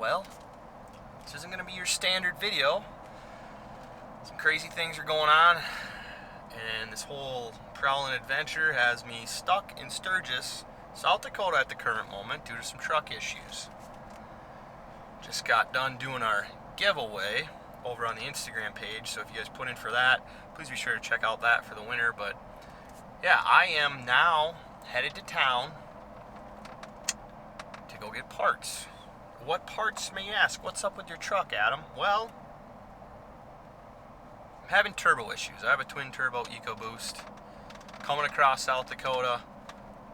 Well, this isn't going to be your standard video. Some crazy things are going on, and this whole Prowling adventure has me stuck in Sturgis, South Dakota at the current moment due to some truck issues. Just got done doing our giveaway over on the Instagram page, so if you guys put in for that, please be sure to check out that for the winner. But yeah, I am now headed to town to go get parts. What parts, may you ask? What's up with your truck, Adam? Well, I'm having turbo issues. I have a twin turbo EcoBoost coming across South Dakota.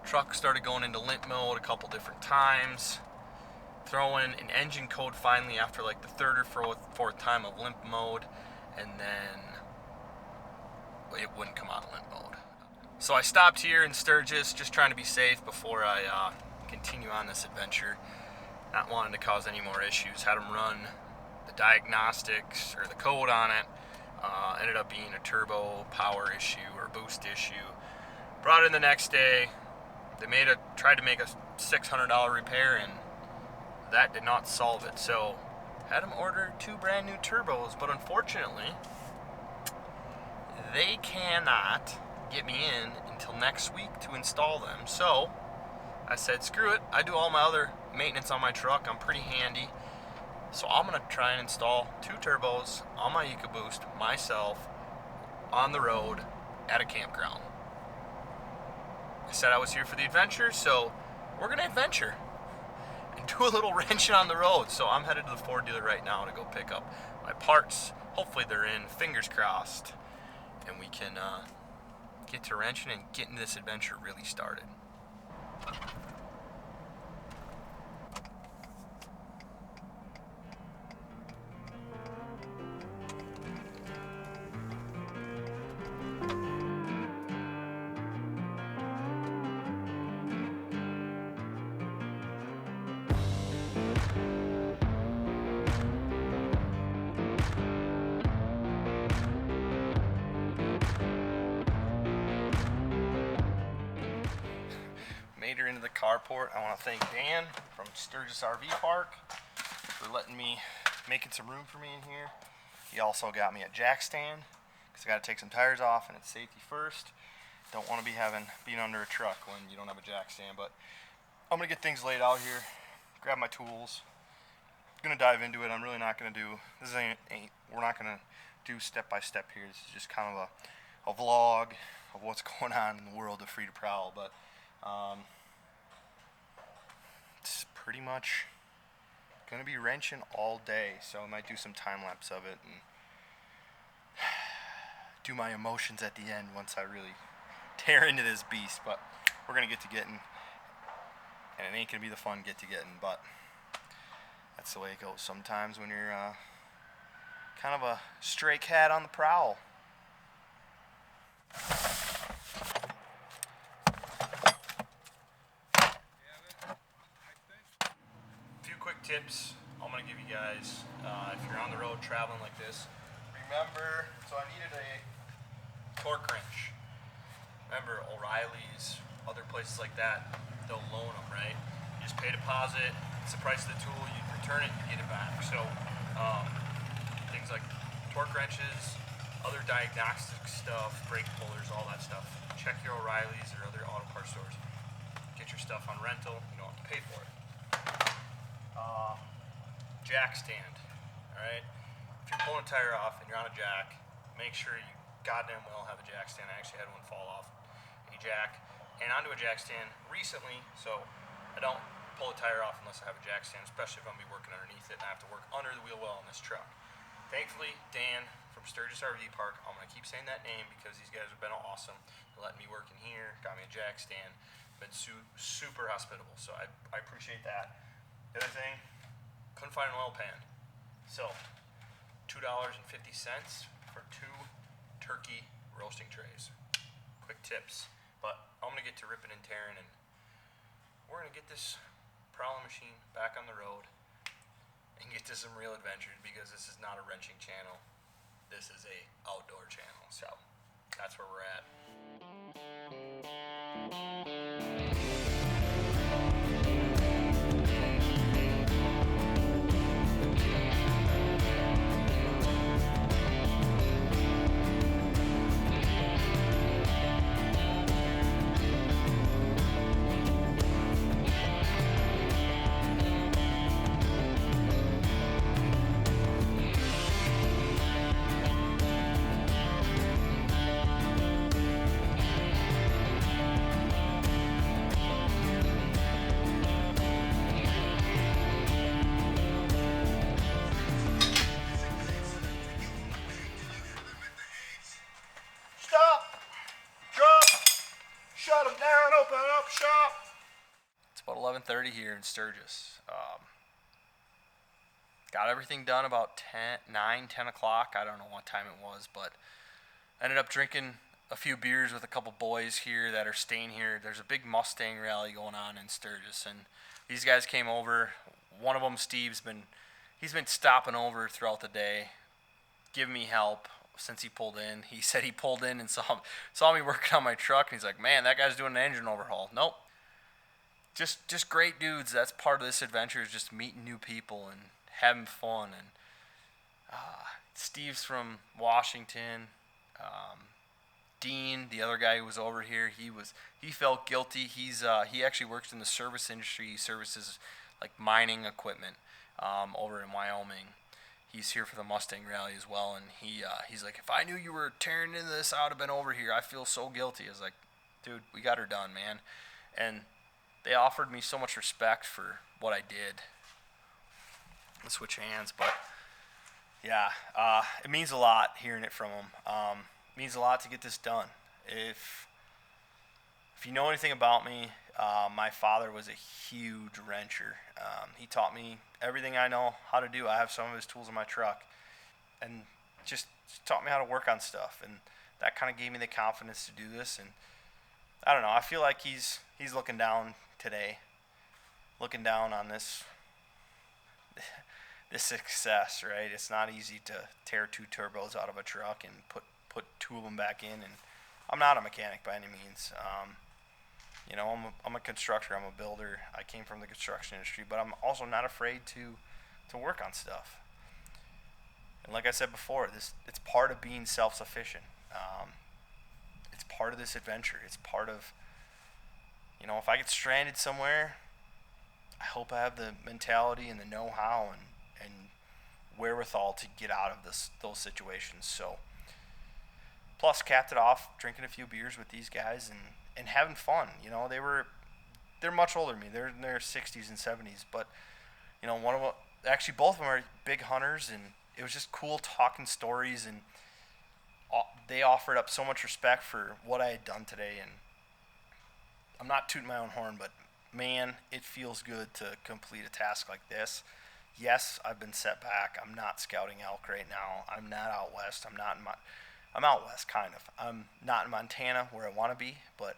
Truck started going into limp mode a couple different times. Throwing an engine code finally after like the third or fourth time of limp mode, and then it wouldn't come out of limp mode. So I stopped here in Sturgis, just trying to be safe before I continue on this adventure. Not wanting to cause any more issues. Had them run the diagnostics or the code on it. Ended up being a turbo power issue or boost issue. Brought it in the next day. They tried to make a $600 repair, and that did not solve it. So had them order 2 brand new turbos, but unfortunately they cannot get me in until next week to install them. So I said, screw it. I do all my other maintenance on my truck. I'm pretty handy. So I'm going to try and install 2 turbos on my EcoBoost myself on the road at a campground. I said I was here for the adventure, so we're going to adventure and do a little wrenching on the road. So I'm headed to the Ford dealer right now to go pick up my parts. Hopefully they're in, fingers crossed, and we can get to wrenching and getting this adventure really started. Made her into the carport. I want to thank Dan from Sturgis RV Park for letting me, making some room for me in here. He also got me a jack stand because I got to take some tires off, and it's safety first. Don't want to be being under a truck when you don't have a jack stand. But I'm gonna get things laid out here. Grab my tools. Gonna dive into it. I'm really not gonna do this. We're not gonna do step by step here. This is just kind of a vlog of what's going on in the world of Free to Prowl. But it's pretty much gonna be wrenching all day, so I might do some time lapse of it and do my emotions at the end once I really tear into this beast. But we're gonna get to getting, and it ain't gonna be the fun get to getting, but that's the way it goes sometimes when you're kind of a stray cat on the prowl. Tips I'm going to give you guys if you're on the road traveling like this. Remember, so I needed a torque wrench. Remember, O'Reilly's, other places like that, they'll loan them, right? You just pay a deposit, it's the price of the tool, you return it, you get it back. So things like torque wrenches, other diagnostic stuff, brake pullers, all that stuff. Check your O'Reilly's or other auto parts stores. Get your stuff on rental, you don't have to pay for it. Jack stand, alright? If you're pulling a tire off and you're on a jack, make sure you goddamn well have a jack stand. I actually had one fall off a jack and onto a jack stand recently, so I don't pull a tire off unless I have a jack stand, especially if I'm going to be working underneath it and I have to work under the wheel well on this truck. Thankfully, Dan from Sturgis RV Park, I'm going to keep saying that name because these guys have been awesome. They're letting me work in here, got me a jack stand, been super hospitable, so I appreciate that. The other thing, couldn't find an oil pan. So, $2.50 for 2 turkey roasting trays. Quick tips. But I'm going to get to ripping and tearing, and we're going to get this Prowling machine back on the road and get to some real adventures, because this is not a wrenching channel. This is a outdoor channel. So, that's where we're at. shop. It's about 11:30 here in Sturgis. Got everything done about 10 o'clock. I don't know what time it was, but ended up drinking a few beers with a couple boys here that are staying here. There's a big Mustang rally going on in Sturgis, and these guys came over. One of them, Steve's he's been stopping over throughout the day, giving me help since he pulled in. He said he pulled in and saw me working on my truck, and he's like, "Man, that guy's doing an engine overhaul." Nope. Just great dudes. That's part of this adventure, is just meeting new people and having fun. And Steve's from Washington. Dean, the other guy who was over here, he felt guilty. He actually works in the service industry. He services like mining equipment over in Wyoming. He's here for the Mustang rally as well, and he's like, "If I knew you were tearing into this, I would have been over here. I feel so guilty." I was like, "Dude, we got her done, man." And they offered me so much respect for what I did. Let's switch hands, but yeah, it means a lot hearing it from them. It means a lot to get this done. If you know anything about me, my father was a huge wrencher. He taught me everything I know how to do. I have some of his tools in my truck, and just taught me how to work on stuff, and that kind of gave me the confidence to do this. And I don't know, I feel like he's looking down today, looking down on this success, right? It's not easy to tear 2 turbos out of a truck and put 2 of them back in. And I'm not a mechanic by any means. You know, I'm a constructor, I'm a builder. I came from the construction industry, but I'm also not afraid to work on stuff. And like I said before, it's part of being self-sufficient. It's part of this adventure. It's part of, you know, if I get stranded somewhere, I hope I have the mentality and the know-how and wherewithal to get out of those situations. So, plus capped it off drinking a few beers with these guys and having fun. You know, they're much older than me. They're in their 60s and 70s, but you know, both of them are big hunters, and it was just cool talking stories, and they offered up so much respect for what I had done today. And I'm not tooting my own horn, but man, it feels good to complete a task like this. Yes, I've been set back. I'm not scouting elk right now. I'm not out west. I'm out west, kind of. I'm not in Montana where I want to be, but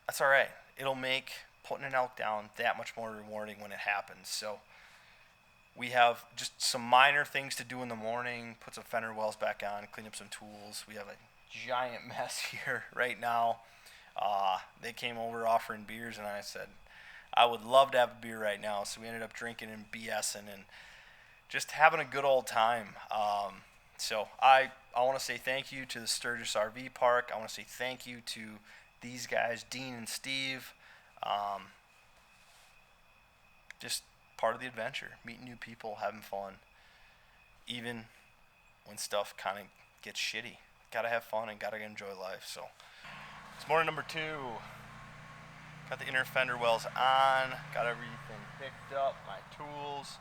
that's all right. It'll make putting an elk down that much more rewarding when it happens. So we have just some minor things to do in the morning, put some fender wells back on, clean up some tools. We have a giant mess here right now. They came over offering beers, and I said, I would love to have a beer right now. So we ended up drinking and BSing and just having a good old time. So I want to say thank you to the Sturgis RV Park. I want to say thank you to these guys, Dean and Steve. Just part of the adventure, meeting new people, having fun, even when stuff kind of gets shitty. Gotta have fun and gotta enjoy life. So it's morning number 2. Got the inner fender wells on, got everything picked up, my tools.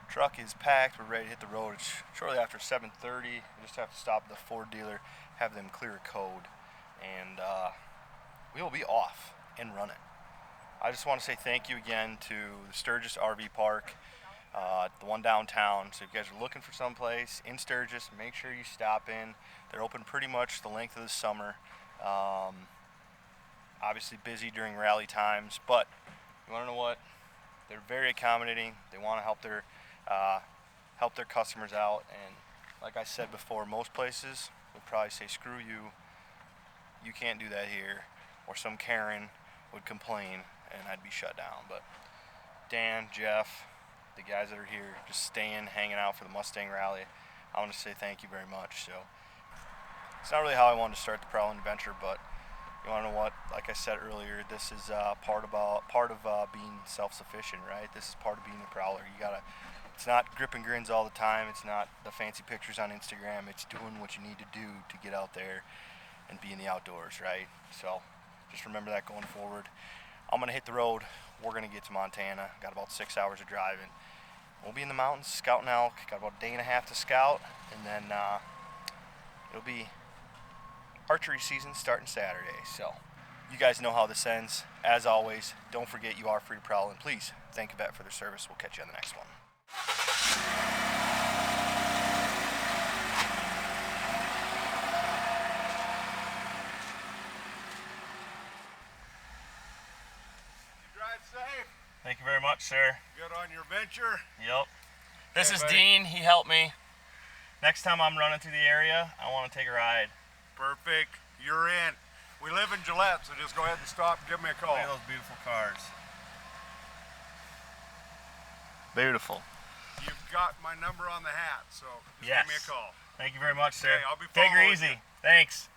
Truck is packed, we're ready to hit the road. It's shortly after 7:30. We just have to stop at the Ford dealer, have them clear a code, and we will be off and running. I just want to say thank you again to the Sturgis RV Park, the one downtown. So if you guys are looking for someplace in Sturgis, make sure you stop in. They're open pretty much the length of the summer. Obviously busy during rally times, but you want to know what? They're very accommodating. They want to help their customers out, and like I said before, most places would probably say, screw you, you can't do that here, or some Karen would complain and I'd be shut down. But Dan, Jeff, the guys that are here just staying, hanging out for the Mustang rally, I want to say thank you very much. So it's not really how I wanted to start the Prowling adventure, but you want to know what? Like I said earlier, this is part of being self-sufficient, right? This is part of being a prowler. It's not grip and grins all the time. It's not the fancy pictures on Instagram. It's doing what you need to do to get out there and be in the outdoors, right? So just remember that going forward. I'm going to hit the road. We're going to get to Montana. Got about 6 hours of driving. We'll be in the mountains scouting elk. Got about a day and a half to scout, and then it'll be archery season starting Saturday. So You guys know how this ends. As always, don't forget you are free to prowl, and please thank a vet for their service. We'll catch you on the next one. Drive safe. Thank you very much, sir. Good on your venture. Yep. This Okay, is buddy. Dean. He helped me. Next time I'm running through the area, I want to take a ride. Perfect. You're in. We live in Gillette, so just go ahead and stop and give me a call. Look at those beautiful cars. Beautiful. You've got my number on the hat, so just Yes. give me a call. Thank you very much, sir. Okay, I'll be Take her following easy. you. Thanks.